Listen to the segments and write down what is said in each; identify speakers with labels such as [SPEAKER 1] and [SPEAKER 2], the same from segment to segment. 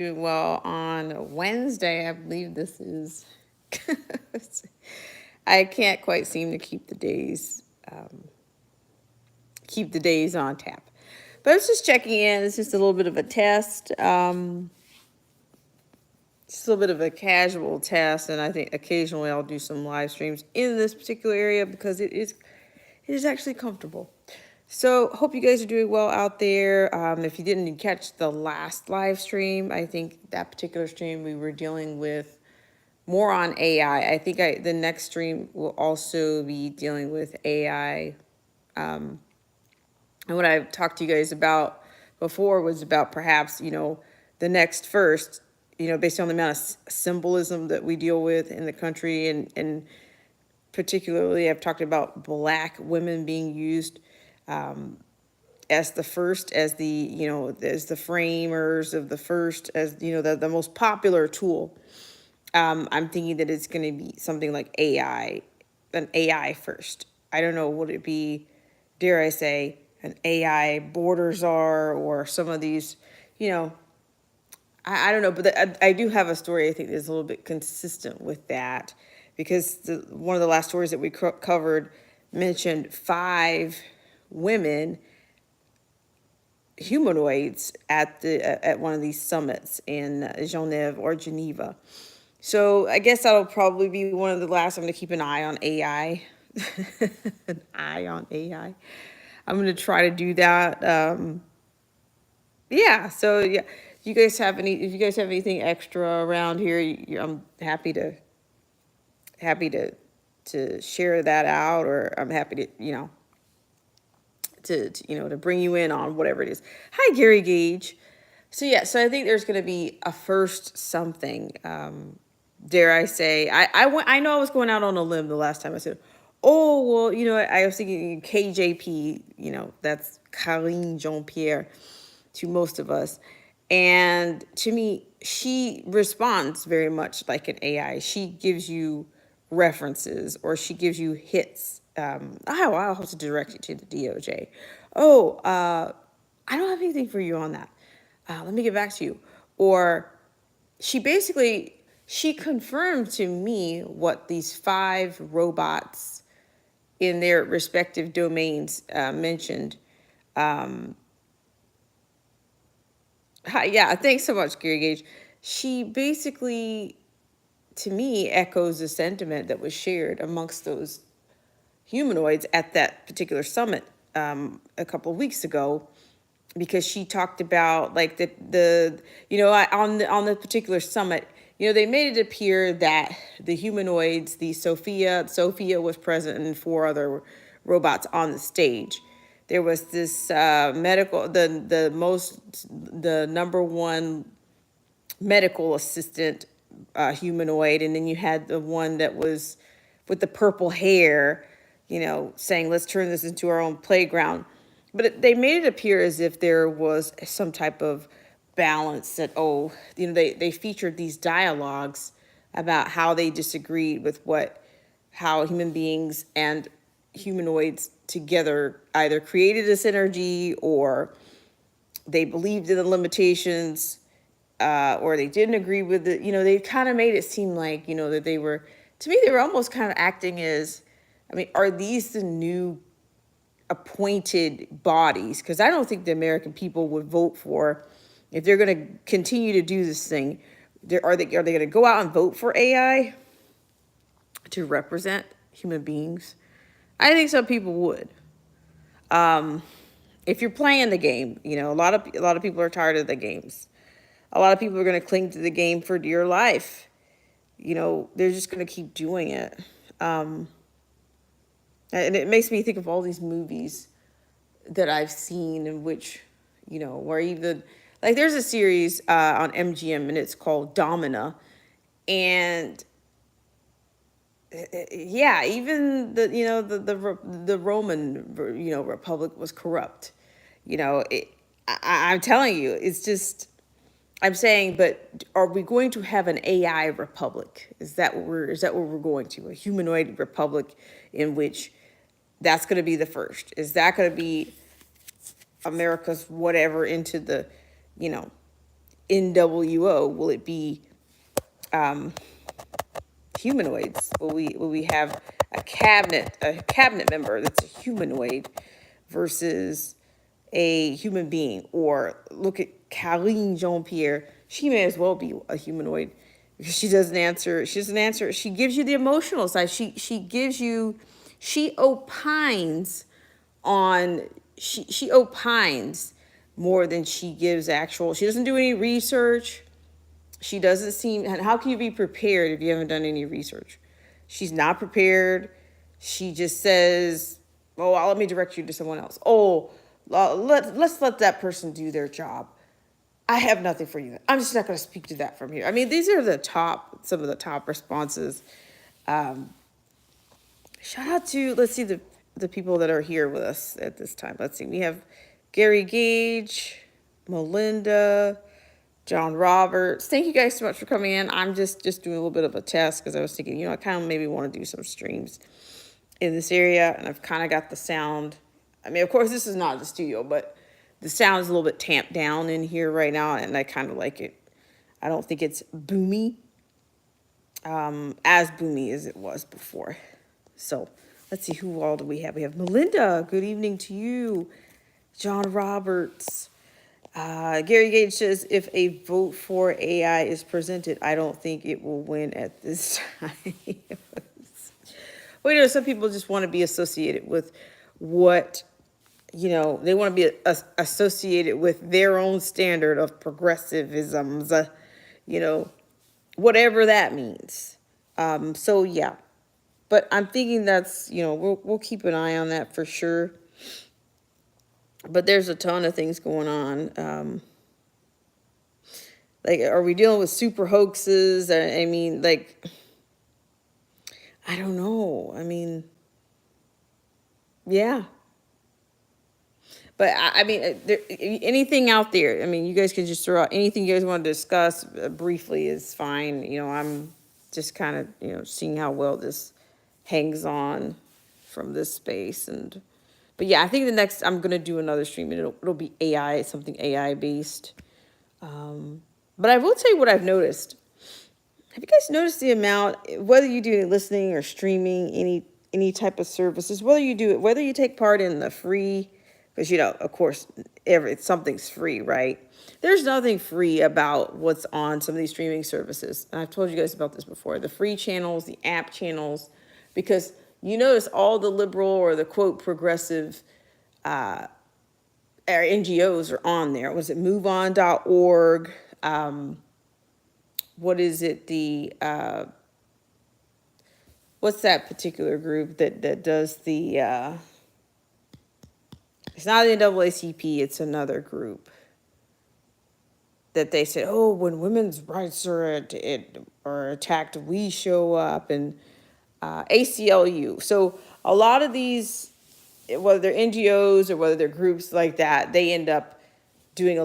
[SPEAKER 1] Doing well on Wednesday. I believe this is. I can't quite seem to keep the days on tap. But I was just checking in. It's just a little bit of a test, just a little bit of a casual test, and I think occasionally I'll do some live streams in this particular area because it is actually comfortable. So hope you guys are doing well out there. If you didn't catch the last live stream, I think that particular stream we were dealing with more on AI. I think the next stream will also be dealing with AI. And what I've talked to you guys about before was about perhaps, the next first, based on the amount of symbolism that we deal with in the country. And particularly, I've talked about black women being used as the first, as the framers of the first, as, the most popular tool. I'm thinking that it's going to be something like AI, an AI first. I don't know, would it be, dare I say, an AI border czar or some of these, you know, I don't know, but I do have a story I think that's a little bit consistent with that because one of the last stories that we covered mentioned 5 women humanoids at one of these summits in Geneva. So I guess that'll probably be one of the last. I'm going to keep an eye on AI. An eye on AI. I'm going to try to do that. Yeah. So yeah, you guys have any? If you guys have anything extra around here, I'm happy to share that out, or I'm happy to to bring you in on whatever it is. Hi, Gary Gage. So yeah, so I think there's going to be a first something. Dare I say? I know I was going out on a limb the last time I said, oh well, I was thinking KJP. That's Karine Jean Pierre to most of us, and to me, she responds very much like an AI. She gives you references or she gives you hits. I'll have to direct you to the DOJ. Oh, I don't have anything for you on that. Let me get back to you. Or she confirmed to me what these 5 robots in their respective domains mentioned. Hi, yeah, thanks so much, Gary Gage. She basically, to me, echoes the sentiment that was shared amongst those humanoids at that particular summit a couple of weeks ago, because she talked about like on the particular summit, they made it appear that the humanoids, the Sophia was present, and 4 other robots on the stage. There was this medical, the number one medical assistant humanoid, and then you had the one that was with the purple hair, saying, let's turn this into our own playground. But they made it appear as if there was some type of balance that, they featured these dialogues about how they disagreed with how human beings and humanoids together either created this energy, or they believed in the limitations, or they didn't agree with it. They kind of made it seem like, that to me, they were almost kind of acting as, are these the new appointed bodies? Because I don't think the American people would vote for, if they're going to continue to do this thing, are they going to go out and vote for AI to represent human beings? I think some people would. If you're playing the game, a lot of people are tired of the games. A lot of people are going to cling to the game for dear life. They're just going to keep doing it. And it makes me think of all these movies that I've seen in which, where even, like, there's a series on MGM, and it's called Domina. And yeah, even the Roman, Republic was corrupt. I'm telling you, it's just, I'm saying, but are we going to have an AI republic? Is that what we're going to? A humanoid republic in which that's going to be the first? Is that going to be America's whatever into the, NWO? Will it be humanoids? Will we have a cabinet member that's a humanoid versus a human being? Or look at Karine Jean-Pierre. She may as well be a humanoid because she doesn't answer. She doesn't answer. She gives you the emotional side. She opines on she opines more than she gives actual. She doesn't do any research. She doesn't seem. How can you be prepared if you haven't done any research? She's not prepared. She just says, "Oh, let me direct you to someone else." Oh, let's let that person do their job. I have nothing for you. I'm just not going to speak to that from here. I mean, these are some of the top responses. Shout out to, let's see, the people that are here with us at this time. Let's see. We have Gary Gage, Melinda, John Roberts. Thank you guys so much for coming in. I'm just doing a little bit of a test because I was thinking, I kind of maybe want to do some streams in this area, and I've kind of got the sound. I mean, of course, this is not the studio, but the sound is a little bit tamped down in here right now, and I kind of like it. I don't think it's boomy, as boomy as it was before. So let's see, who all do we have? We have Melinda. Good evening to you. John Roberts. Gary Gage says, if a vote for AI is presented, I don't think it will win at this time. Well, some people just want to be associated with what, they want to be associated with their own standard of progressivisms, whatever that means. So yeah, but I'm thinking that's, we'll keep an eye on that for sure. But there's a ton of things going on. Like, are we dealing with super hoaxes? I mean, like, I don't know. I mean, yeah. But I mean, anything out there, I mean, you guys can just throw out anything you guys want to discuss briefly is fine. I'm just kind of, seeing how well this hangs on from this space. But yeah, I think the next, I'm going to do another stream, and it'll be AI, something AI based. But I will tell you what I've noticed. Have you guys noticed the amount, whether you do listening or streaming, any type of services, whether you take part in the free, because, of course, something's free, right? There's nothing free about what's on some of these streaming services. And I've told you guys about this before. The free channels, the app channels, because you notice all the liberal or the quote progressive or NGOs are on there. Was it MoveOn.org? What is it? What's that particular group that does the, it's not the NAACP, it's another group that they said, oh, when women's rights are attacked, we show up, and ACLU. So a lot of these, whether they're NGOs or whether they're groups like that, they end up running a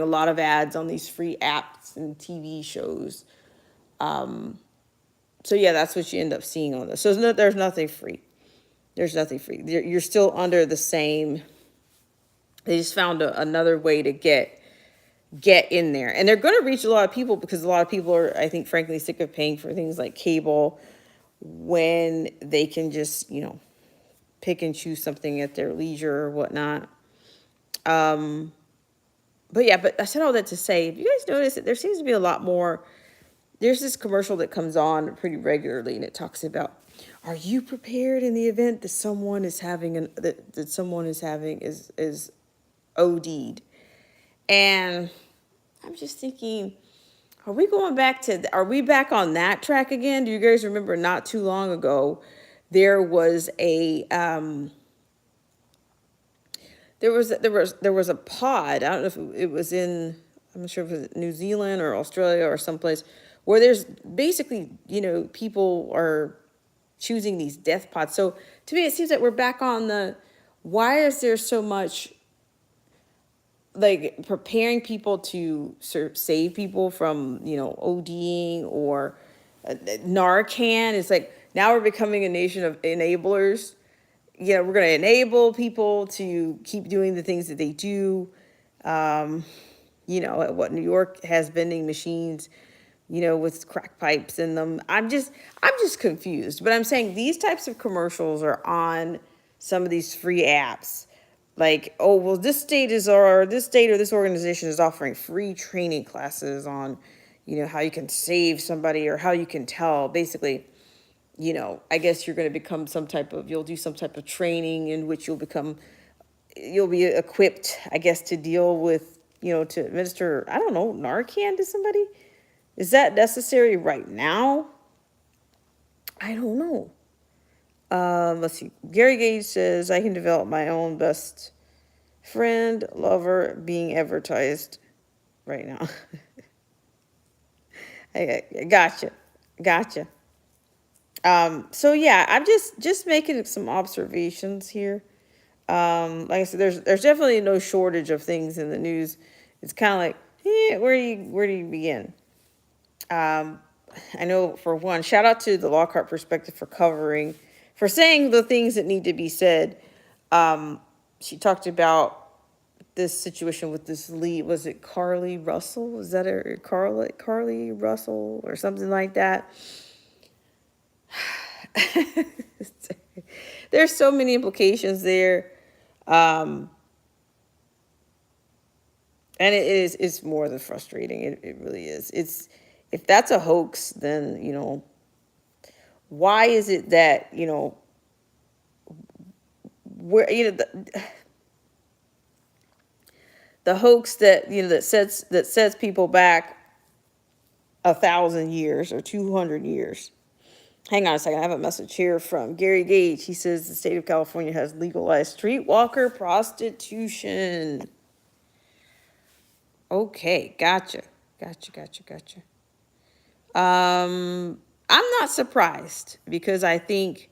[SPEAKER 1] lot of ads on these free apps and TV shows. So yeah, that's what you end up seeing on this. So there's nothing free. There's nothing free. You're still under the same. They just found another way to get in there, and they're going to reach a lot of people because a lot of people are, I think, frankly, sick of paying for things like cable when they can just, pick and choose something at their leisure or whatnot. But yeah, but I said all that to say, if you guys notice that there seems to be a lot more, there's this commercial that comes on pretty regularly, and it talks about, are you prepared in the event that someone is OD'd? And I'm just thinking, are we back on that track again? Do you guys remember not too long ago, there was a, there was a pod. I don't know if it was I'm not sure if it was New Zealand or Australia or someplace, where there's basically, people are choosing these death pods. So to me, it seems like we're back on why is there so much like preparing people to save people from, ODing or Narcan? It's like, now we're becoming a nation of enablers. We're going to enable people to keep doing the things that they do. what New York has vending machines, with crack pipes in them. I'm just confused. But I'm saying these types of commercials are on some of these free apps. Like, oh, well, this state or this organization is offering free training classes on, how you can save somebody or how you can tell. Basically, I guess you're going to become you'll do some type of training in which you'll be equipped, I guess, to deal with, to administer, I don't know, Narcan to somebody. Is that necessary right now? I don't know. Let's see. Gary Gage says, I can develop my own best friend, lover being advertised right now. I gotcha. So yeah, I'm just making some observations here. Like I said, there's definitely no shortage of things in the news. It's kind of like, where do you begin? I know, for one, shout out to the Lockhart Perspective for saying the things that need to be said. She talked about this situation with this lead. Was it Carly Russell? Was that her, Carly Russell or something like that? There's so many implications there. And it's more than frustrating. It really is. If that's a hoax, then, why is it that, where, the hoax that, that sets people back 1,000 years or 200 years. Hang on a second. I have a message here from Gary Gage. He says the state of California has legalized streetwalker prostitution. Okay, gotcha. I'm not surprised, because I think,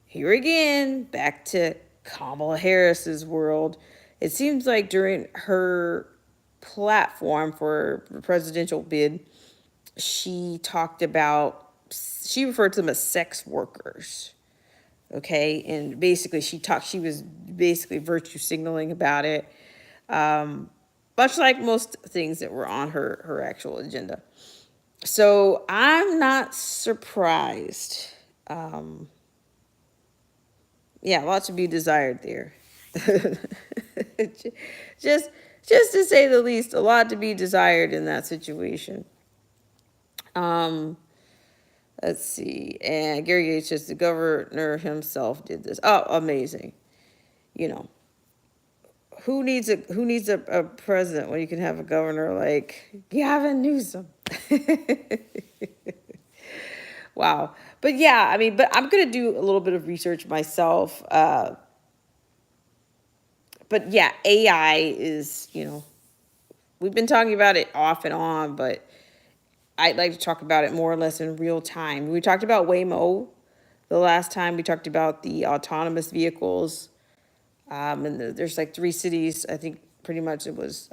[SPEAKER 1] here again, back to Kamala Harris's world, it seems like during her platform for the presidential bid, she referred to them as sex workers. Okay. And basically she was basically virtue signaling about it. Much like most things that were on her actual agenda. So I'm not surprised. Yeah, lots to be desired there. just to say the least, a lot to be desired in that situation. Let's see. And Gary Gage says the governor himself did this. Oh, amazing. Who needs a president when you can have a governor like Gavin Newsom? Wow. But yeah, but I'm going to do a little bit of research myself. But yeah, AI is, we've been talking about it off and on, but I'd like to talk about it more or less in real time. We talked about Waymo the last time. We talked about the autonomous vehicles. And there's like 3 cities. I think pretty much it was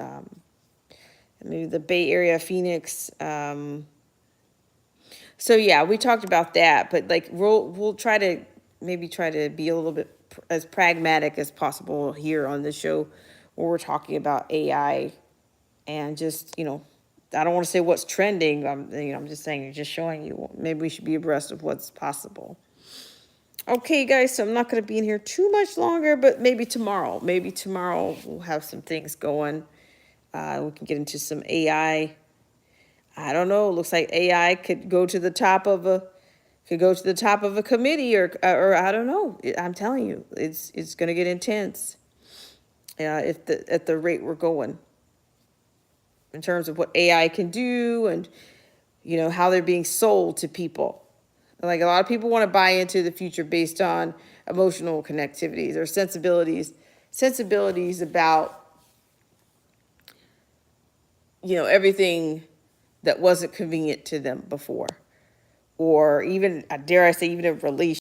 [SPEAKER 1] maybe the Bay Area, Phoenix. So yeah, we talked about that, but like we'll try to be a little bit as pragmatic as possible here on the show, where we're talking about AI, and just, I don't want to say what's trending. I'm just saying, just showing you, maybe we should be abreast of what's possible. Okay, guys, so I'm not going to be in here too much longer, but maybe tomorrow we'll have some things going. We can get into some AI. I don't know. It looks like AI could go to the top of a committee, or I don't know. I'm telling you, it's going to get intense. If at the rate we're going, in terms of what AI can do, and how they're being sold to people. Like, a lot of people want to buy into the future based on emotional connectivities or sensibilities about, everything that wasn't convenient to them before, or even, dare I say, even a relationship.